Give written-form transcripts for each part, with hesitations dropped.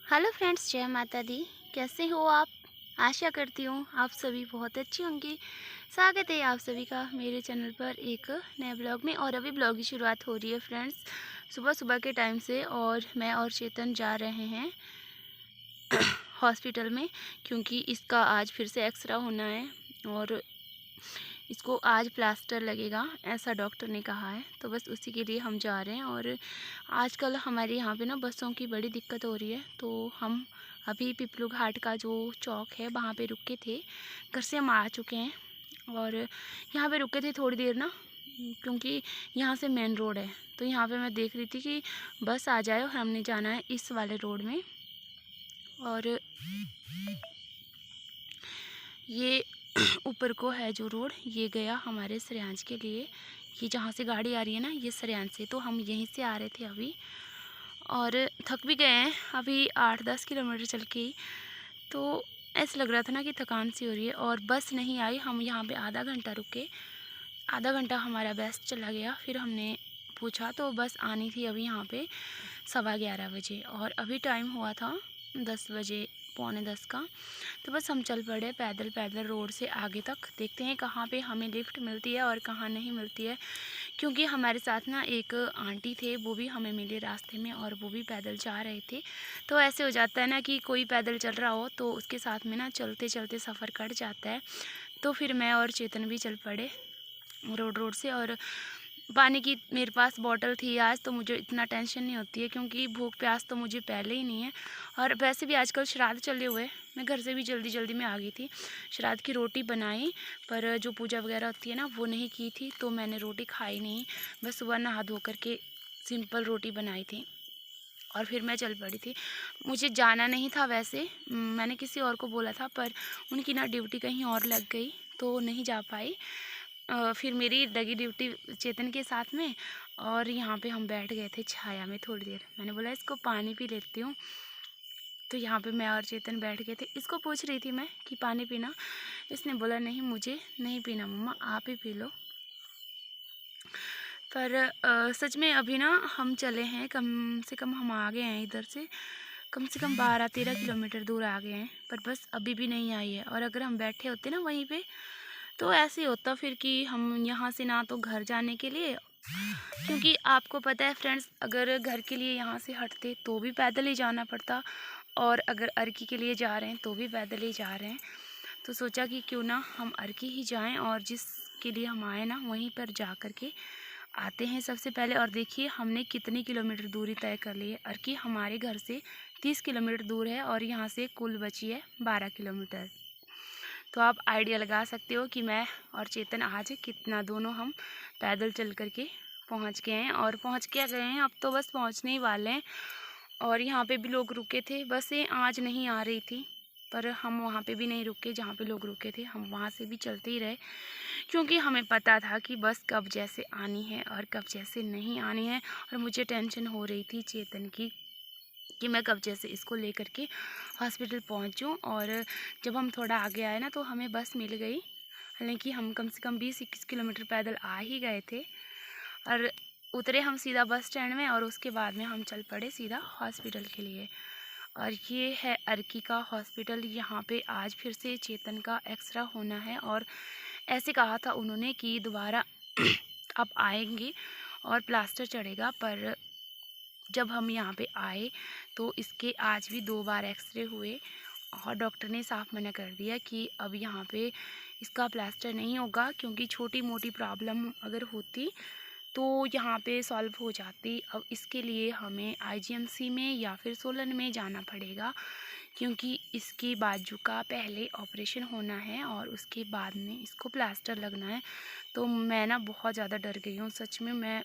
Hello friends, जय माता दी। कैसे हो आप? आशा करती हूँ आप सभी बहुत अच्छे होंगे। स्वागत है आप सभी का मेरे चैनल पर एक नए ब्लॉग में। और अभी ब्लॉग की शुरुआत हो रही है फ्रेंड्स, सुबह सुबह के टाइम से। और मैं और चेतन जा रहे हैं हॉस्पिटल में, क्योंकि इसका आज फिर से एक्सरे होना है और इसको आज प्लास्टर लगेगा, ऐसा डॉक्टर ने कहा है। तो बस उसी के लिए हम जा रहे हैं। और आजकल हमारे यहाँ पे ना बसों की बड़ी दिक्कत हो रही है, तो हम अभी पिपलू घाट का जो चौक है वहाँ पे रुके थे। घर से हम आ चुके हैं और यहाँ पे रुके थे थोड़ी देर ना, क्योंकि यहाँ से मेन रोड है। तो यहाँ पे मैं देख रही थी कि बस आ जाए और हमने जाना है इस वाले रोड में। और ये ऊपर को है जो रोड, ये गया हमारे सरेआंज के लिए। ये जहाँ से गाड़ी आ रही है ना, ये सरेआंज से। तो हम यहीं से आ रहे थे अभी और थक भी गए हैं अभी 8-10 किलोमीटर चल के ही। तो ऐसा लग रहा था ना कि थकान सी हो रही है और बस नहीं आई। हम यहाँ पे आधा घंटा रुके, आधा घंटा हमारा बेस्ट चला गया। फिर हमने पूछा तो बस आनी थी अभी यहाँ पे 11:15 बजे, और अभी टाइम हुआ था 10 बजे, पौने 10 का। तो बस हम चल पड़े पैदल पैदल रोड से आगे तक। देखते हैं कहाँ पे हमें लिफ्ट मिलती है और कहाँ नहीं मिलती है, क्योंकि हमारे साथ ना एक आंटी थे, वो भी हमें मिले रास्ते में और वो भी पैदल जा रहे थे। तो ऐसे हो जाता है ना कि कोई पैदल चल रहा हो तो उसके साथ में ना चलते चलते सफ़र कट जाता है। तो फिर मैं और चेतन भी चल पड़े रोड से। और पानी की मेरे पास बॉटल थी आज, तो मुझे इतना टेंशन नहीं होती है, क्योंकि भूख प्यास तो मुझे पहले ही नहीं है। और वैसे भी आजकल श्राद्ध चले हुए, मैं घर से भी जल्दी जल्दी में आ गई थी। श्राद्ध की रोटी बनाई, पर जो पूजा वगैरह होती है ना वो नहीं की थी, तो मैंने रोटी खाई नहीं। बस सुबह नहा धो करके सिंपल रोटी बनाई थी और फिर मैं चल पड़ी थी। मुझे जाना नहीं था वैसे, मैंने किसी और को बोला था, पर उनकी ना ड्यूटी कहीं और लग गई तो नहीं जा पाई। फिर मेरी लगी ड्यूटी चेतन के साथ में, और यहाँ पे हम बैठ गए थे छाया में थोड़ी देर। मैंने बोला इसको पानी पी लेती हूँ। तो यहाँ पे मैं और चेतन बैठ गए थे। इसको पूछ रही थी मैं कि पानी पीना, इसने बोला नहीं मुझे नहीं पीना मम्मा, आप ही पी लो। पर सच में अभी ना हम चले हैं, कम से कम हम आ गए हैं इधर से कम 12-13 किलोमीटर दूर आ गए हैं, पर बस अभी भी नहीं आई है। और अगर हम बैठे होते ना वहीं पे, तो ऐसे होता फिर कि हम यहाँ से ना तो घर जाने के लिए, क्योंकि आपको पता है फ्रेंड्स, अगर घर के लिए यहाँ से हटते तो भी पैदल ही जाना पड़ता, और अगर अर्की के लिए जा रहे हैं तो भी पैदल ही जा रहे हैं। तो सोचा कि क्यों ना हम अर्की ही जाएं और जिसके लिए हम आए ना वहीं पर जा कर के आते हैं सबसे पहले। और देखिए हमने कितनी किलोमीटर दूरी तय कर ली है। अर्की हमारे घर से 30 किलोमीटर दूर है और यहाँ से कुल बची है 12 किलोमीटर। तो आप आइडिया लगा सकते हो कि मैं और चेतन आज कितना दोनों हम पैदल चल कर के पहुँच गए हैं। और पहुँच क्या गए हैं, अब तो बस पहुँचने ही वाले हैं। और यहाँ पे भी लोग रुके थे, बसें आज नहीं आ रही थी, पर हम वहाँ पे भी नहीं रुके जहाँ पे लोग रुके थे, हम वहाँ से भी चलते ही रहे, क्योंकि हमें पता था कि बस कब जैसे आनी है और कब जैसे नहीं आनी है। और मुझे टेंशन हो रही थी चेतन की कि मैं कब जैसे इसको लेकर के हॉस्पिटल पहुंचूं। और जब हम थोड़ा आगे आए ना तो हमें बस मिल गई, हालांकि हम कम से कम 20-21 किलोमीटर पैदल आ ही गए थे। और उतरे हम सीधा बस स्टैंड में और उसके बाद में हम चल पड़े सीधा हॉस्पिटल के लिए। और ये है अर्की का हॉस्पिटल। यहाँ पे आज फिर से चेतन का एक्सरे होना है, और ऐसे कहा था उन्होंने कि दोबारा आप आएंगे और प्लास्टर चढ़ेगा। पर जब हम यहाँ पे आए तो इसके आज भी 2 बार एक्सरे हुए और डॉक्टर ने साफ मना कर दिया कि अब यहाँ पे इसका प्लास्टर नहीं होगा, क्योंकि छोटी मोटी प्रॉब्लम अगर होती तो यहाँ पे सॉल्व हो जाती। अब इसके लिए हमें आईजीएमसी में या फिर सोलन में जाना पड़ेगा, क्योंकि इसके बाजू का पहले ऑपरेशन होना है और उसके बाद में इसको प्लास्टर लगना है। तो मैं ना बहुत ज़्यादा डर गई हूँ सच में। मैं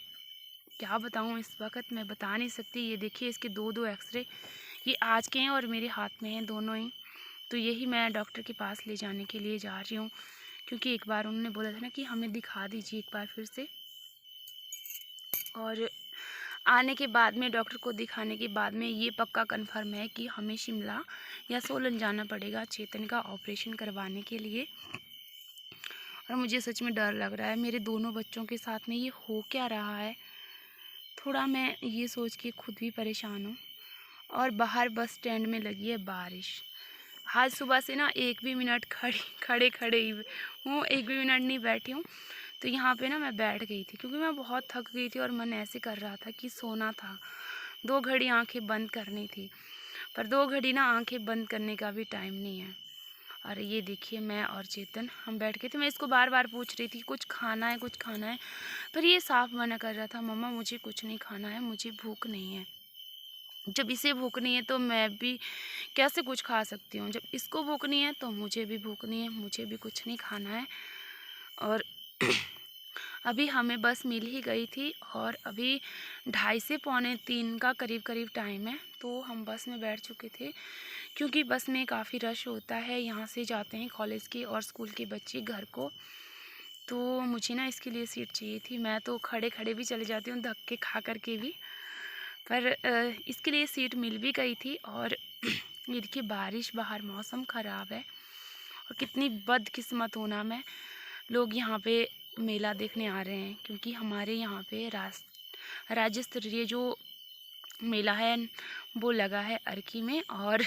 क्या बताऊँ, इस वक्त मैं बता नहीं सकती। ये देखिए इसके 2-2 एक्सरे ये आज के हैं और मेरे हाथ में हैं दोनों ही। तो यही मैं डॉक्टर के पास ले जाने के लिए जा रही हूँ, क्योंकि एक बार उन्होंने बोला था ना कि हमें दिखा दीजिए एक बार फिर से। और आने के बाद में डॉक्टर को दिखाने के बाद में ये पक्का कंफर्म है कि हमें शिमला या सोलन जाना पड़ेगा चेतन का ऑपरेशन करवाने के लिए। और मुझे सच में डर लग रहा है, मेरे दोनों बच्चों के साथ में ये हो क्या रहा है। थोड़ा मैं ये सोच के खुद भी परेशान हूँ। और बाहर बस स्टैंड में लगी है बारिश। आज सुबह से ना एक भी मिनट खड़े ही हूँ, एक भी मिनट नहीं बैठी हूँ। तो यहाँ पे ना मैं बैठ गई थी क्योंकि मैं बहुत थक गई थी और मन ऐसे कर रहा था कि सोना था, 2 घड़ी आंखें बंद करनी थी, पर 2 घड़ी ना आंखें बंद करने का भी टाइम नहीं है। और ये देखिए मैं और चेतन हम बैठ गए थे। मैं इसको बार बार पूछ रही थी कुछ खाना है, कुछ खाना है, पर ये साफ मना कर रहा था, मम्मा मुझे कुछ नहीं खाना है, मुझे भूख नहीं है। जब इसे भूख नहीं है तो मैं भी कैसे कुछ खा सकती हूँ? जब इसको भूख नहीं है तो मुझे भी भूख नहीं है, मुझे भी कुछ नहीं खाना है। और अभी हमें बस मिल ही गई थी और अभी 2:30 से 2:45 का करीब टाइम है। तो हम बस में बैठ चुके थे क्योंकि बस में काफ़ी रश होता है। यहाँ से जाते हैं कॉलेज के और स्कूल के बच्चे घर को, तो मुझे ना इसके लिए सीट चाहिए थी। मैं तो खड़े भी चले जाती हूँ, धक्के खा कर के भी, पर इसके लिए सीट मिल भी गई थी। और ये देखिए बारिश, बाहर मौसम ख़राब है और कितनी बदकिस्मत हूँ ना मैं, लोग यहाँ पे मेला देखने आ रहे हैं क्योंकि हमारे यहाँ पे राज्य स्तरीय जो मेला है वो लगा है अर्की में। और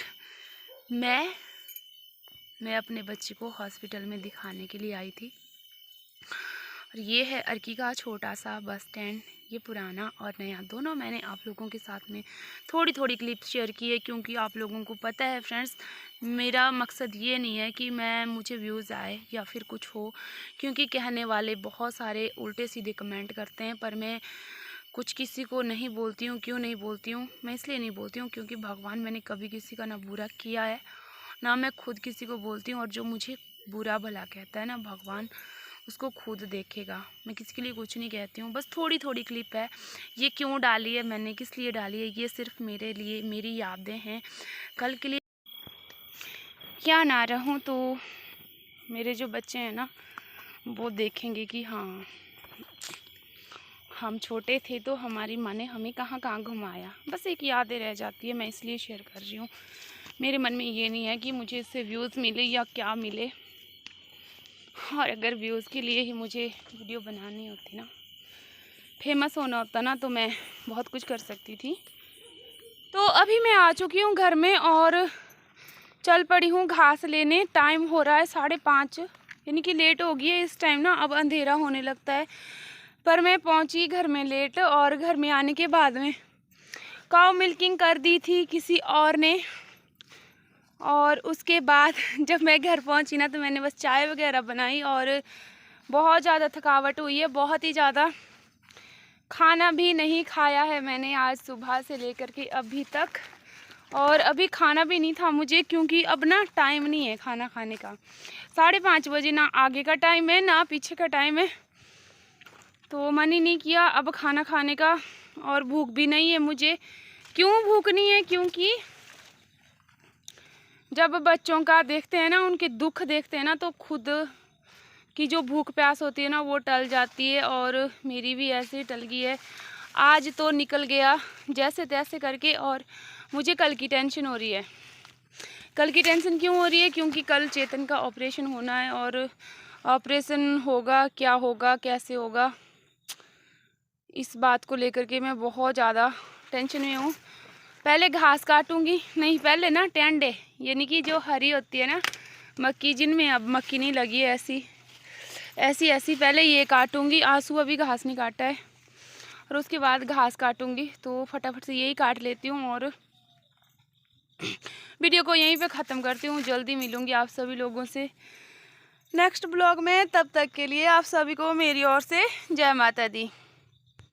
मैं अपने बच्चे को हॉस्पिटल में दिखाने के लिए आई थी। और ये है अर्की का छोटा सा बस स्टैंड। ये पुराना और नया दोनों मैंने आप लोगों के साथ में थोड़ी क्लिप शेयर की है क्योंकि आप लोगों को पता है फ्रेंड्स, मेरा मकसद ये नहीं है कि मुझे व्यूज़ आए या फिर कुछ हो, क्योंकि कहने वाले बहुत सारे उल्टे सीधे कमेंट करते हैं, पर मैं कुछ किसी को नहीं बोलती हूँ। क्यों नहीं बोलती हूँ? मैं इसलिए नहीं बोलती हूँ क्योंकि भगवान, मैंने कभी किसी का ना बुरा किया है ना मैं खुद किसी को बोलती हूँ। और जो मुझे बुरा भला कहता है ना, भगवान उसको खुद देखेगा। मैं किसी के लिए कुछ नहीं कहती हूँ। बस थोड़ी क्लिप है। ये क्यों डाली है मैंने, किस लिए डाली है, ये सिर्फ मेरे लिए, मेरी यादें हैं। कल के लिए क्या ना रहूँ तो मेरे जो बच्चे हैं ना वो देखेंगे कि हाँ, हम छोटे थे तो हमारी माँ ने हमें कहाँ घुमाया। बस एक यादें रह जाती है, मैं इसलिए शेयर कर रही हूँ। मेरे मन में ये नहीं है कि मुझे इससे व्यूज़ मिले या क्या मिले। और अगर व्यूज़ के लिए ही मुझे वीडियो बनानी होती ना, फेमस होना होता ना, तो मैं बहुत कुछ कर सकती थी। तो अभी मैं आ चुकी हूँ घर में और चल पड़ी हूँ घास लेने। टाइम हो रहा है 5:30, यानी कि लेट हो गई है इस टाइम ना, अब अंधेरा होने लगता है। पर मैं पहुँची घर में लेट, और घर में आने के बाद में काऊ मिल्किंग कर दी थी किसी और ने। और उसके बाद जब मैं घर पहुंची ना तो मैंने बस चाय वगैरह बनाई और बहुत ज़्यादा थकावट हुई है, बहुत ही ज़्यादा। खाना भी नहीं खाया है मैंने आज सुबह से लेकर के अभी तक, और अभी खाना भी नहीं था मुझे क्योंकि अब ना टाइम नहीं है खाना खाने का। 5:30 बजे, ना आगे का टाइम है ना पीछे का टाइम है, तो मन ही नहीं किया अब खाना खाने का। और भूख भी नहीं है मुझे। क्यों भूख नहीं है? क्योंकि जब बच्चों का देखते हैं ना, उनके दुख देखते हैं ना, तो खुद की जो भूख प्यास होती है ना वो टल जाती है। और मेरी भी ऐसे ही टल गई है। आज तो निकल गया जैसे तैसे करके, और मुझे कल की टेंशन हो रही है। कल की टेंशन क्यों हो रही है? क्योंकि कल चेतन का ऑपरेशन होना है, और ऑपरेशन होगा, क्या होगा, कैसे होगा, इस बात को लेकर के मैं बहुत ज़्यादा टेंशन में हूँ। पहले घास काटूंगी, नहीं पहले ना टेंडे, यानी कि जो हरी होती है ना मक्की, जिनमें अब मक्की नहीं लगी है, ऐसी पहले ये काटूंगी। आंसू अभी घास नहीं काटा है, और उसके बाद घास काटूंगी। तो फटाफट से यही काट लेती हूँ और वीडियो को यहीं पे ख़त्म करती हूँ। जल्दी मिलूँगी आप सभी लोगों से नेक्स्ट ब्लॉग में। तब तक के लिए आप सभी को मेरी ओर से जय माता दी।